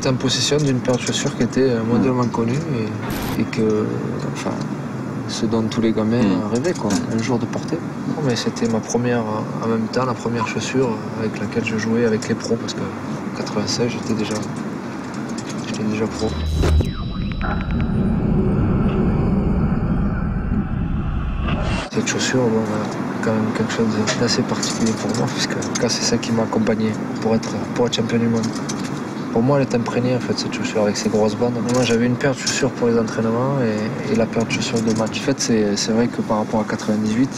j'étais en possession d'une paire de chaussures qui était mondialement connue et que, enfin, ce dont tous les gamins rêvaient, quoi, un jour de porter. Mais c'était ma première, en même temps, la première chaussure avec laquelle je jouais avec les pros, parce qu'en 96, j'étais déjà pro. Cette chaussure, bon, quand même quelque chose d'assez particulier pour moi, parce que c'est ça qui m'a accompagné pour être champion du monde. Pour moi, elle est imprégnée, en fait, cette chaussure, avec ses grosses bandes. Moi, j'avais une paire de chaussures pour les entraînements et la paire de chaussures de match. En fait, c'est vrai que par rapport à 98,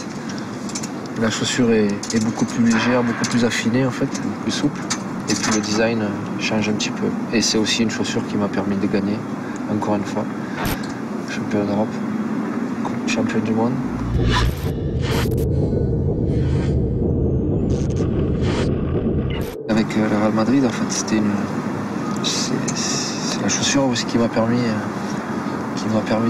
la chaussure est beaucoup plus légère, beaucoup plus affinée, en fait, plus souple. Et puis le design change un petit peu. Et c'est aussi une chaussure qui m'a permis de gagner, encore une fois. Champion d'Europe, champion du monde. Avec le Real Madrid, en fait, c'est la chaussure aussi qui m'a permis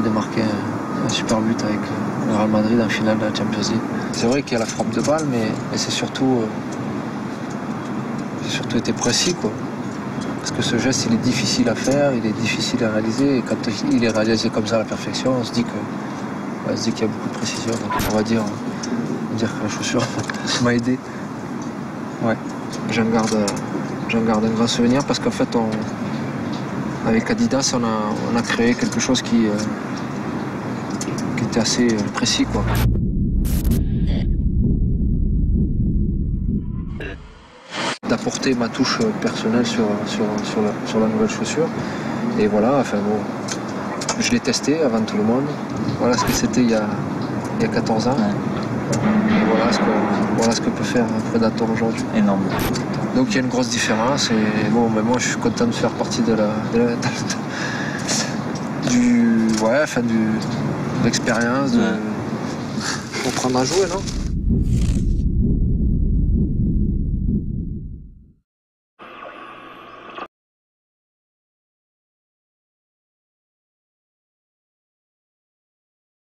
de marquer un super but avec le Real Madrid en finale de la Champions League. C'est vrai qu'il y a la frappe de balle, mais c'est surtout été précis, quoi. Parce que ce geste, il est difficile à faire, il est difficile à réaliser, et quand il est réalisé comme ça à la perfection, on se dit qu'il y a beaucoup de précision. Donc on va dire que la chaussure m'a aidé. Ouais. J'en garde un grand souvenir parce qu'en fait, avec Adidas, on a créé quelque chose qui était assez précis, quoi. D'apporter ma touche personnelle sur la nouvelle chaussure. Et voilà, enfin bon, je l'ai testé avant tout le monde. Voilà ce que c'était il y a 14 ans. Et voilà ce que peut faire un Predator aujourd'hui. Énorme. Donc il y a une grosse différence et bon, mais moi je suis content de faire partie de l'expérience, pour prendre à jouer, non ?